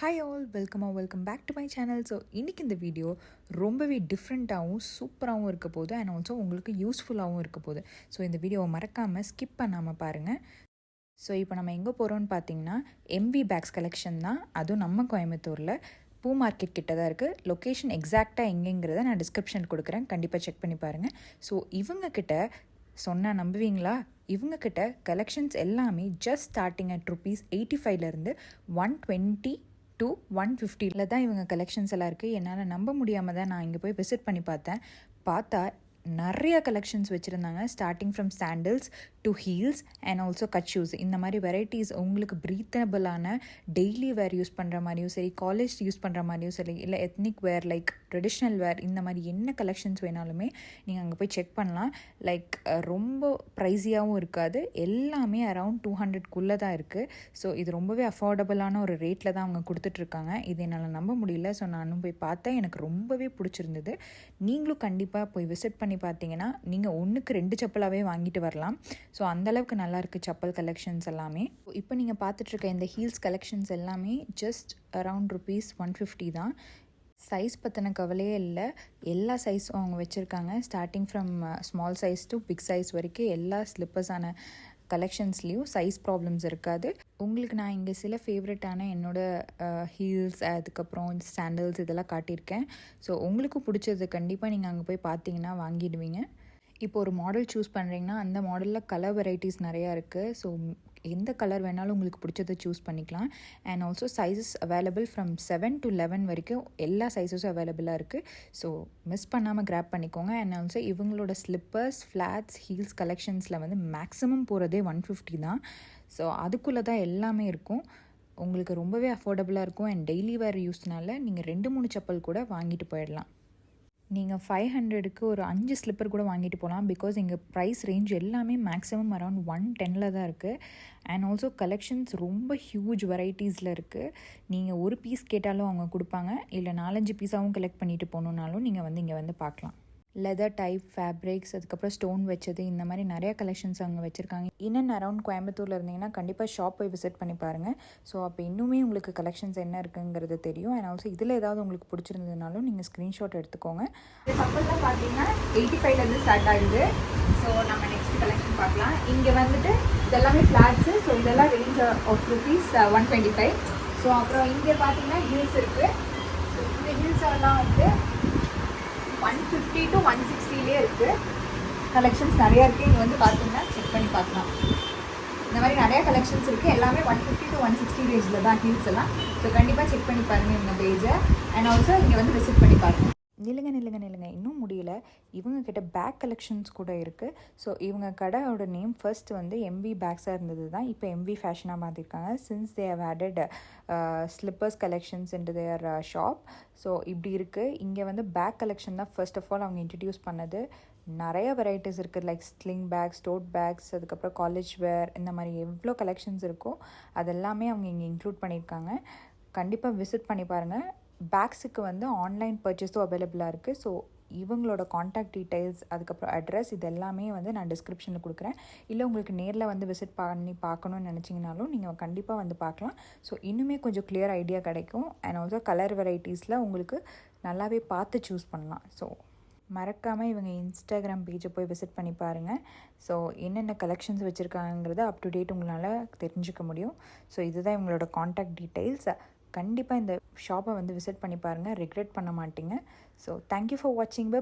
Hi all, welcome back to my channel. So இன்றைக்கி இந்த video ரொம்பவே டிஃப்ரெண்ட்டாகவும் சூப்பராகவும் இருக்க போகுது அண்ட் ஆல்சோ உங்களுக்கு யூஸ்ஃபுல்லாகவும் இருக்க போகுது. ஸோ இந்த வீடியோவை மறக்காமல் ஸ்கிப் பண்ணாமல் பாருங்கள். ஸோ இப்போ நம்ம எங்கே போகிறோன்னு பார்த்தீங்கன்னா எம்வி பேக்ஸ் கலெக்ஷன் தான். அதுவும் நம்ம கோயம்புத்தூரில் பூ மார்க்கெட் கிட்ட தான் இருக்குது. லொக்கேஷன் எக்ஸாக்டாக எங்கேங்கிறத நான் டிஸ்கிரிப்ஷன் கொடுக்குறேன், கண்டிப்பாக செக் பண்ணி பாருங்கள். ஸோ இவங்கக்கிட்ட சொன்னால் நம்புவீங்களா, இவங்கக்கிட்ட கலெக்ஷன்ஸ் எல்லாமே ஜஸ்ட் ஸ்டார்டிங் அட் ₹85 120 to 150 தான் இவங்க கலெக்ஷன்ஸ் எல்லாம் இருக்குது. என்னால் நம்ப முடியாமல் தான் நான் இங்கே போய் விசிட் பண்ணி பார்த்தா நிறைய கலெக்ஷன்ஸ் வச்சுருந்தாங்க. Starting from sandals to heels and also cut shoes. இந்த மாதிரி வெரைட்டிஸ் உங்களுக்கு ப்ரீத்தபிளான டெய்லி வேர் யூஸ் பண்ணுற மாதிரியும் சரி, காலேஜ் யூஸ் பண்ணுற மாதிரியும் சரி, இல்லை எத்னிக் வேர் லைக் ட்ரெடிஷ்னல் வேர், இந்த மாதிரி என்ன கலெக்ஷன்ஸ் வேணாலுமே நீங்கள் அங்கே போய் செக் பண்ணலாம். லைக் ரொம்ப ப்ரைஸியாகவும் இருக்காது, எல்லாமே அரவுண்ட் 200 தான் இருக்குது. ஸோ இது ரொம்பவே அஃபோர்டபுளான ஒரு ரேட்டில் தான் அவங்க கொடுத்துட்ருக்காங்க. இது என்னால் நம்ப முடியல. ஸோ நானும் போய் பார்த்தேன், எனக்கு ரொம்பவே பிடிச்சிருந்தது. நீங்களும் கண்டிப்பாக போய் விசிட் பண்ணி பார்த்தீங்கன்னா நீங்கள் 1க்கு 2 செப்பலாகவே வாங்கிட்டு வரலாம். ஸோ அந்தளவுக்கு நல்லாயிருக்கு செப்பல் கலெக்ஷன்ஸ் எல்லாமே. இப்போ நீங்கள் பார்த்துட்ருக்க இந்த ஹீல்ஸ் கலெக்ஷன்ஸ் எல்லாமே ஜஸ்ட் அரவுண்ட் ₹150 தான். சைஸ் பற்றின கவலையே இல்லை, எல்லா சைஸும் அவங்க வச்சுருக்காங்க. Starting from small size to big size வரைக்கும் எல்லா ஸ்லிப்பர்ஸான கலெக்ஷன்ஸ்லேயும் சைஸ் ப்ராப்ளம்ஸ் இருக்காது. உங்களுக்கு நான் இங்கே சில ஃபேவரட்டான என்னோடய ஹீல்ஸ், அதுக்கப்புறம் சாண்டல்ஸ் இதெல்லாம் காட்டியிருக்கேன். ஸோ உங்களுக்கு பிடிச்சது கண்டிப்பாக நீங்கள் அங்கே போய் பார்த்தீங்கன்னா வாங்கிடுவீங்க. இப்போ ஒரு மாடல் சூஸ் பண்ணுறீங்கன்னா அந்த மாடலில் கலர் வெரைட்டிஸ் நிறையா இருக்குது. ஸோ எந்த கலர் வேணாலும் உங்களுக்கு பிடிச்சதை சூஸ் பண்ணிக்கலாம். And also sizes available from 7 to 11 வரைக்கும் எல்லா சைஸஸும் அவைலபிளாக இருக்குது. ஸோ மிஸ் பண்ணாமல் கிராப் பண்ணிக்கோங்க. அண்ட் ஆல்சோ இவங்களோட ஸ்லிப்பர்ஸ், ஃப்ளாட்ஸ், ஹீல்ஸ் கலெக்ஷன்ஸில் வந்து மேக்ஸிமம் போகிறதே 150 தான். ஸோ அதுக்குள்ளே தான் எல்லாமே இருக்கும். உங்களுக்கு ரொம்பவே அஃபோர்டபுளாக இருக்கும். அண்ட் டெய்லி வேர் யூஸ்னால நீங்கள் 2-3 செப்பல் கூட வாங்கிட்டு போயிடலாம். நீங்கள் 500க்கு ஒரு 5 ஸ்லிப்பர் கூட வாங்கிட்டு போகலாம். பிகாஸ் இங்கே ப்ரைஸ் ரேஞ்ச் எல்லாமே மேக்ஸிமம் அரவுண்ட் 110 தான் இருக்குது. அண்ட் ஆல்சோ கலெக்ஷன்ஸ் ரொம்ப ஹியூஜ் வெரைட்டிஸில் இருக்குது. நீங்கள் ஒரு பீஸ் கேட்டாலும் அவங்க கொடுப்பாங்க, இல்லை 4-5 பீஸாகவும் கலெக்ட் பண்ணிட்டு போகணுன்னாலும் நீங்கள் இங்கே வந்து பார்க்கலாம். லெதர் டைப் ஃபேப்ரிக்ஸ், அதுக்கப்புறம் ஸ்டோன் வச்சது, இந்த மாதிரி நிறையா கலெக்ஷன்ஸ் அங்கே வச்சுருக்காங்க. இன்னும் அரவுண்ட் கோயம்புத்தூரில் இருந்தீங்கன்னா கண்டிப்பாக ஷாப் போய் விசிட் பண்ணி பாருங்கள். ஸோ அப்போ இன்னுமே உங்களுக்கு கலெக்ஷன்ஸ் என்ன இருக்குங்கிறது தெரியும். அண்ட் ஆல்சோ இதில் ஏதாவது உங்களுக்கு பிடிச்சிருந்ததுனாலும் நீங்கள் ஸ்க்ரீன்ஷாட் எடுத்துக்கோங்க. இந்த சப்பல்லாம் பார்த்தீங்கன்னா 85 ஸ்டார்ட் ஆகுது. ஸோ நம்ம நெக்ஸ்ட் கலெக்ஷன் பார்க்கலாம். இங்கே வந்துட்டு இதெல்லாமே ஃப்ளாட்ஸு. ஸோ இதெல்லாம் ரேஞ்ச் ஆஃப் ₹125. ஸோ அப்புறம் இங்கே பார்த்தீங்கன்னா ஹீல்ஸ் இருக்குது. ஸோ இந்த ஹீல்ஸ் எல்லாம் வந்து 150 to 160 இருக்குது. கலெக்ஷன்ஸ் நிறையா இருக்குது. இங்கே வந்து பார்த்தீங்கன்னா செக் பண்ணி பார்க்கலாம். இந்த மாதிரி நிறையா கலெக்ஷன்ஸ் இருக்குது. எல்லாமே 150 to 160 ரேஞ்சில் தான் ஹீல்ஸ் எல்லாம். ஸோ கண்டிப்பாக செக் பண்ணி பாருங்கள் இவங்க பேஜை. அண்ட் ஆல்சோ இங்கே வந்து விசிட் பண்ணி பாருங்கள். நில்லுங்க இன்னும் முடியல. இவங்கக்கிட்ட பேக் கலெக்ஷன்ஸ் கூட இருக்குது. ஸோ இவங்க கடையோட நேம் ஃபர்ஸ்ட் வந்து எம்வி பேக்ஸாக இருந்தது தான், இப்போ எம்வி ஃபேஷனாக மாற்றிருக்காங்க. Since they have added slippers collections into their shop. So இப்படி இருக்குது. இங்கே வந்து பேக் கலெக்ஷன் தான் ஃபர்ஸ்ட் ஆஃப் ஆல் அவங்க இன்ட்ரடியூஸ் பண்ணது. நிறைய வெரைட்டிஸ் இருக்குது, like sling bags, tote bags, அதுக்கப்புறம் காலேஜ் வேர், இந்த மாதிரி எவ்வளோ கலெக்ஷன்ஸ் இருக்கோ அதெல்லாமே அவங்க இங்கே இன்க்ளூட் பண்ணியிருக்காங்க. கண்டிப்பாக விசிட் பண்ணி பாருங்கள். பேக்ஸுக்கு வந்து ஆன்லைன் பர்ச்சேஸும் அவைலபிளாக இருக்குது. ஸோ இவங்களோட காண்டாக்ட் டீட்டெயில்ஸ், அதுக்கப்புறம் அட்ரஸ், இது எல்லாமே வந்து நான் டிஸ்கிரிப்ஷனில் கொடுக்குறேன். இல்லை உங்களுக்கு நேரில் வந்து விசிட் பண்ணி பார்க்கணுன்னு நினச்சிங்கனாலும் நீங்கள் கண்டிப்பாக வந்து பார்க்கலாம். ஸோ இன்னுமே கொஞ்சம் கிளியர் ஐடியா கிடைக்கும். அண்ட் ஆல்சோ கலர் வெரைட்டிஸில் உங்களுக்கு நல்லாவே பார்த்து சூஸ் பண்ணலாம். ஸோ மறக்காமல் இவங்க இன்ஸ்டாகிராம் பேஜை போய் விசிட் பண்ணி பாருங்கள். ஸோ என்னென்ன கலெக்ஷன்ஸ் வச்சுருக்காங்கிறத அப் டு டேட் உங்களால் தெரிஞ்சுக்க முடியும். ஸோ இதுதான் இவங்களோட காண்டாக்ட் டீட்டெயில்ஸ். கண்டிப்பாக இந்த ஷாப்பை வந்து விசிட் பண்ணி பாருங்கள், ரிக்ரெட் பண்ண மாட்டீங்க. ஸோ தேங்க்யூ ஃபார் வாட்சிங். பை.